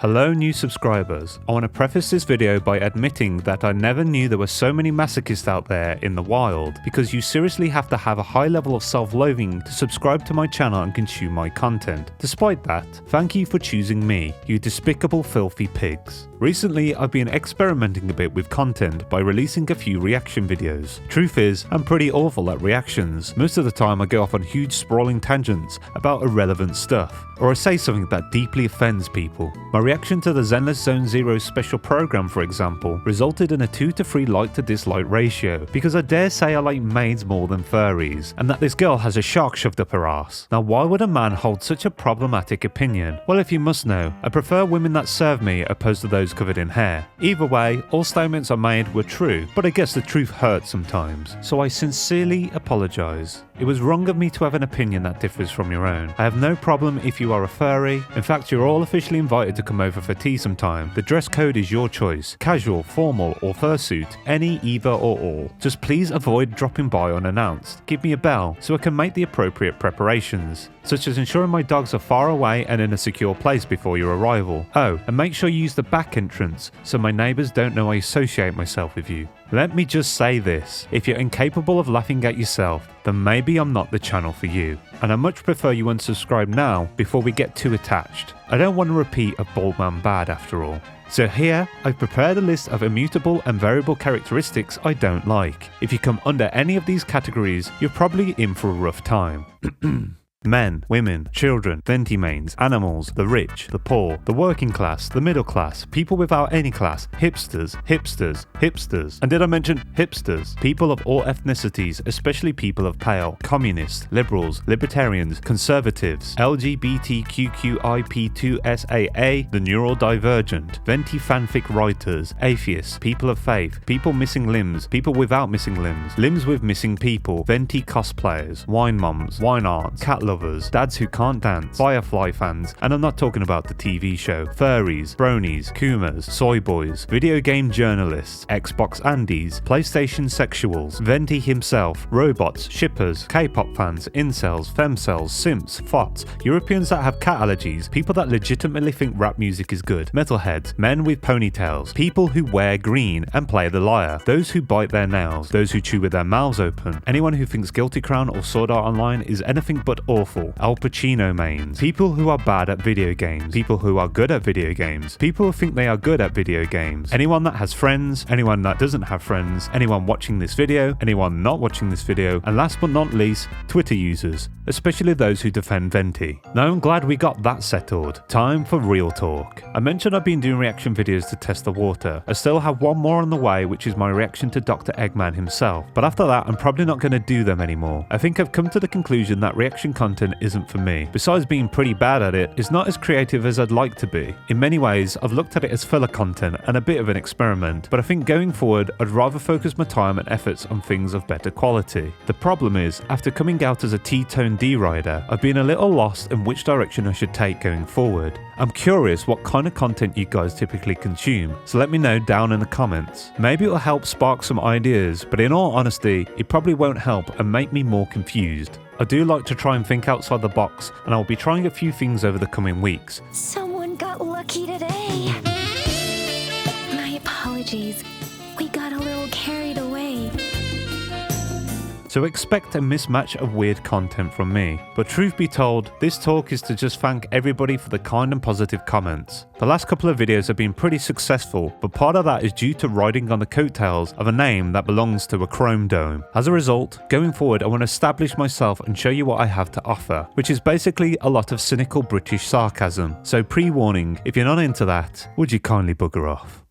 Hello new subscribers. I want to preface this video by admitting that I never knew there were so many masochists out there in the wild, because you seriously have to have a high level of self-loathing to subscribe to my channel and consume my content. Despite that, thank you for choosing me, you despicable filthy pigs. Recently, I've been experimenting a bit with content by releasing a few reaction videos. Truth is, I'm pretty awful at reactions. Most of the time I go off on huge sprawling tangents about irrelevant stuff, or I say something that deeply offends people. My reaction to the Zenless Zone Zero special program, for example, resulted in a 2 to 3 like to dislike ratio, because I dare say I like maids more than furries, and that this girl has a shark shoved up her ass. Now why would a man hold such a problematic opinion? Well, if you must know, I prefer women that serve me opposed to those covered in hair. Either way, all statements I made were true, but I guess the truth hurts sometimes, so I sincerely apologise. It was wrong of me to have an opinion that differs from your own. I have no problem if you are a furry. In fact, you're all officially invited to come over for tea sometime. The dress code is your choice. Casual, formal, or fursuit. Any, either, or all. Just please avoid dropping by unannounced. Give me a bell so I can make the appropriate preparations, such as ensuring my dogs are far away and in a secure place before your arrival. Oh, and make sure you use the back entrance so my neighbours don't know I associate myself with you. Let me just say this, if you're incapable of laughing at yourself, then maybe I'm not the channel for you, and I much prefer you unsubscribe now before we get too attached. I don't want to repeat a bald man bad after all. So here, I've prepared a list of immutable and variable characteristics I don't like. If you come under any of these categories, you're probably in for a rough time. Men, women, children, venti mains, animals, the rich, the poor, the working class, the middle class, people without any class, hipsters, hipsters, hipsters. And did I mention hipsters? People of all ethnicities, especially people of pale, communists, liberals, libertarians, conservatives, LGBTQIP2SAA, the neurodivergent, venti fanfic writers, atheists, people of faith, people missing limbs, people without missing limbs, limbs with missing people, venti cosplayers, wine moms, wine arts, cat lovers, dads who can't dance, Firefly fans, and I'm not talking about the TV show, furries, bronies, kumas, soy boys, video game journalists, Xbox Andes, PlayStation sexuals, Venti himself, robots, shippers, K-pop fans, incels, femcels, simps, fots, Europeans that have cat allergies, people that legitimately think rap music is good, metalheads, men with ponytails, people who wear green and play the lyre, those who bite their nails, those who chew with their mouths open, anyone who thinks Guilty Crown or Sword Art Online is anything but awful, Al Pacino mains, people who are bad at video games, people who are good at video games, people who think they are good at video games, anyone that has friends, anyone that doesn't have friends, anyone watching this video, anyone not watching this video, and last but not least, Twitter users, especially those who defend Venti. Now I'm glad we got that settled. Time for real talk. I mentioned I've been doing reaction videos to test the water. I still have one more on the way, which is my reaction to Dr. Eggman himself, but after that I'm probably not going to do them anymore. I think I've come to the conclusion that reaction content isn't for me. Besides being pretty bad at it, it's not as creative as I'd like to be. In many ways, I've looked at it as filler content and a bit of an experiment, but I think going forward, I'd rather focus my time and efforts on things of better quality. The problem is, after coming out as a T-Tone D-Rider, I've been a little lost in which direction I should take going forward. I'm curious what kind of content you guys typically consume, so let me know down in the comments. Maybe it'll help spark some ideas, but in all honesty, it probably won't help and make me more confused. I do like to try and think outside the box, and I'll be trying a few things over the coming weeks. Someone got lucky today. My apologies. We got a little carried away. So expect a mismatch of weird content from me. But truth be told, this talk is to just thank everybody for the kind and positive comments. The last couple of videos have been pretty successful, but part of that is due to riding on the coattails of a name that belongs to a chrome dome. As a result, going forward I want to establish myself and show you what I have to offer, which is basically a lot of cynical British sarcasm. So pre-warning, if you're not into that, would you kindly bugger off?